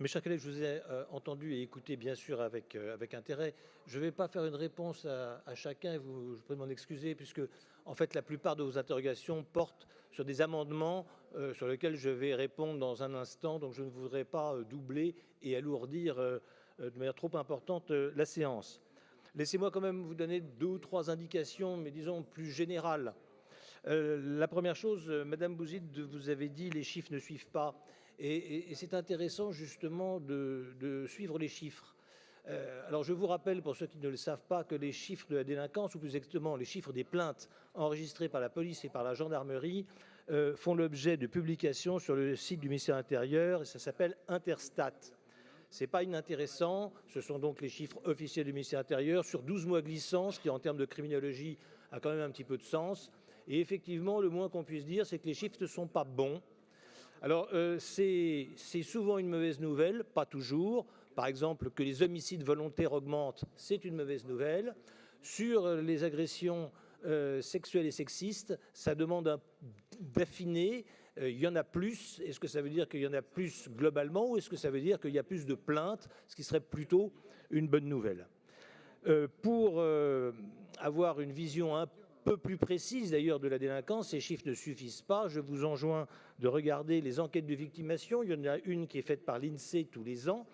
Mes chers collègues, je vous ai entendu et écouté bien sûr avec intérêt. Je ne vais pas faire une réponse à chacun, et je prie de m'en excuser, puisque en fait la plupart de vos interrogations portent sur des amendements sur lesquels je vais répondre dans un instant, donc je ne voudrais pas doubler et alourdir de manière trop importante la séance. Laissez-moi quand même vous donner 2 ou 3 indications, mais disons plus générales. La première chose, Madame Bouzid, vous avez dit les chiffres ne suivent pas. Et c'est intéressant justement de suivre les chiffres. Alors je vous rappelle, pour ceux qui ne le savent pas, que les chiffres de la délinquance, ou plus exactement les chiffres des plaintes enregistrées par la police et par la gendarmerie, font l'objet de publications sur le site du ministère de l'Intérieur, et ça s'appelle Interstat. Ce n'est pas inintéressant, ce sont donc les chiffres officiels du ministère de l'Intérieur sur 12 mois glissants, ce qui en termes de criminologie a quand même un petit peu de sens. Et effectivement, le moins qu'on puisse dire, c'est que les chiffres ne sont pas bons. Alors, c'est souvent une mauvaise nouvelle, pas toujours. Par exemple, que les homicides volontaires augmentent, c'est une mauvaise nouvelle. Sur les agressions sexuelles et sexistes, ça demande d'affiner. Il y en a plus. Est-ce que ça veut dire qu'il y en a plus globalement, ou est-ce que ça veut dire qu'il y a plus de plaintes, ce qui serait plutôt une bonne nouvelle? Pour avoir une vision un peu plus précise d'ailleurs de la délinquance, ces chiffres ne suffisent pas. Je vous enjoins de regarder les enquêtes de victimation. Il y en a une qui est faite par l'INSEE tous les ans,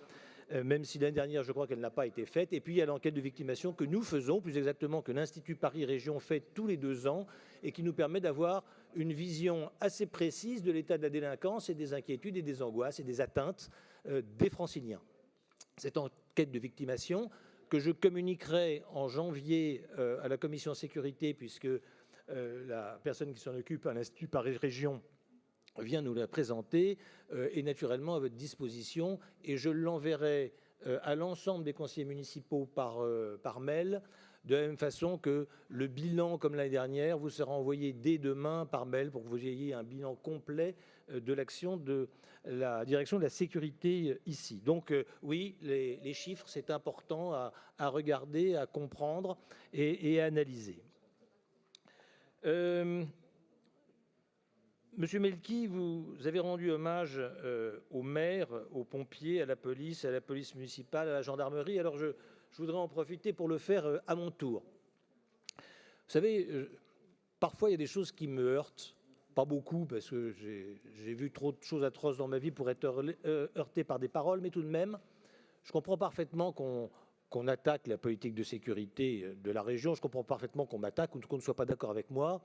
même si l'année dernière, je crois qu'elle n'a pas été faite. Et puis, il y a l'enquête de victimation que nous faisons, plus exactement que l'Institut Paris Région fait tous les 2 ans, et qui nous permet d'avoir une vision assez précise de l'état de la délinquance et des inquiétudes et des angoisses et des atteintes des Franciliens. Cette enquête de victimation, que je communiquerai en janvier à la commission sécurité, puisque la personne qui s'en occupe à l'Institut Paris Région vient nous la présenter, est naturellement à votre disposition, et je l'enverrai à l'ensemble des conseillers municipaux par mail, de la même façon que le bilan, comme l'année dernière, vous sera envoyé dès demain par mail pour que vous ayez un bilan complet de l'action de la direction de la sécurité ici. Donc oui, les chiffres, c'est important à regarder, à comprendre et à analyser. Monsieur Melki, vous avez rendu hommage aux maires, aux pompiers, à la police municipale, à la gendarmerie. Alors je voudrais en profiter pour le faire à mon tour. Vous savez, parfois il y a des choses qui me heurtent, pas beaucoup parce que j'ai vu trop de choses atroces dans ma vie pour être heurté par des paroles, mais tout de même, je comprends parfaitement qu'on attaque la politique de sécurité de la région, je comprends parfaitement qu'on m'attaque ou qu'on ne soit pas d'accord avec moi.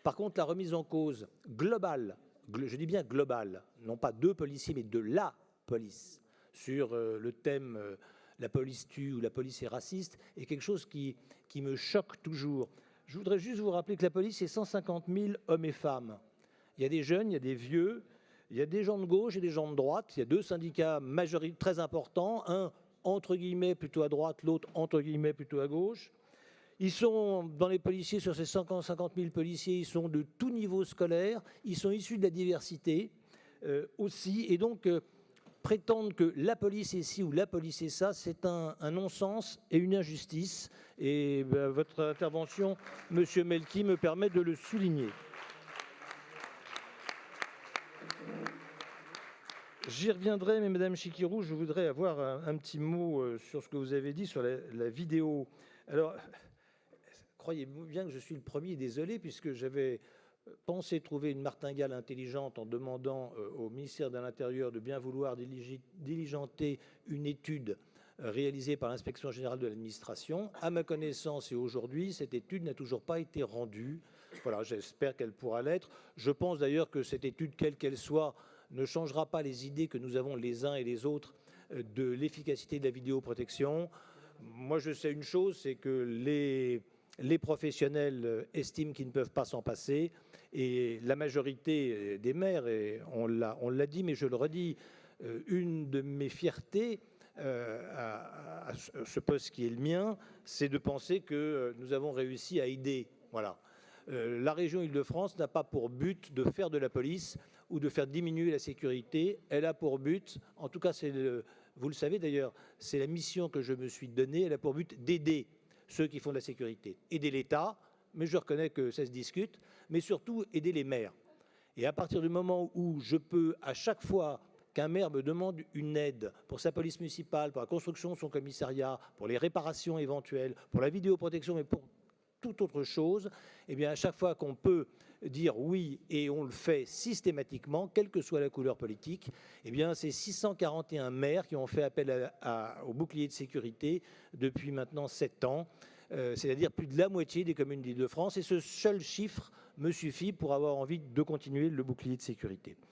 Par contre, la remise en cause globale, je dis bien globale, non pas de policiers, mais de la police, sur le thème la police tue ou la police est raciste, est quelque chose qui me choque toujours. Je voudrais juste vous rappeler que la police, c'est 150 000 hommes et femmes. Il y a des jeunes, il y a des vieux, il y a des gens de gauche et des gens de droite. Il y a 2 syndicats majoritaires très importants, un entre guillemets plutôt à droite, l'autre entre guillemets plutôt à gauche. Ils sont, dans les policiers, sur ces 150 000 policiers, ils sont de tout niveau scolaire, ils sont issus de la diversité aussi, et donc prétendre que la police est ci ou la police est ça, c'est un non-sens et une injustice. Et votre intervention, Monsieur Melki, me permet de le souligner. J'y reviendrai, mais Madame Chikirou, je voudrais avoir un petit mot sur ce que vous avez dit sur la vidéo. Alors, croyez-vous bien que je suis le premier désolé, puisque j'avais pensé trouver une martingale intelligente en demandant au ministère de l'Intérieur de bien vouloir diligenter une étude réalisée par l'Inspection générale de l'administration. À ma connaissance et aujourd'hui, cette étude n'a toujours pas été rendue. Voilà, j'espère qu'elle pourra l'être. Je pense d'ailleurs que cette étude, quelle qu'elle soit, ne changera pas les idées que nous avons les uns et les autres de l'efficacité de la vidéoprotection. Moi, je sais une chose, c'est que les professionnels estiment qu'ils ne peuvent pas s'en passer, et la majorité des maires, et on l'a dit, mais je le redis, une de mes fiertés à ce poste qui est le mien, c'est de penser que nous avons réussi à aider. Voilà. La région Île-de-France n'a pas pour but de faire de la police ou de faire diminuer la sécurité. Elle a pour but, en tout cas, vous le savez d'ailleurs, c'est la mission que je me suis donnée, elle a pour but d'aider ceux qui font de la sécurité. Aider l'État, mais je reconnais que ça se discute, mais surtout aider les maires. Et à partir du moment où je peux, à chaque fois, qu'un maire me demande une aide pour sa police municipale, pour la construction de son commissariat, pour les réparations éventuelles, pour la vidéoprotection, mais pour toute autre chose, eh bien à chaque fois qu'on peut dire oui et on le fait systématiquement, quelle que soit la couleur politique, eh bien c'est 641 maires qui ont fait appel au bouclier de sécurité depuis maintenant 7 ans, c'est-à-dire plus de la moitié des communes d'Île-de-France, et ce seul chiffre me suffit pour avoir envie de continuer le bouclier de sécurité.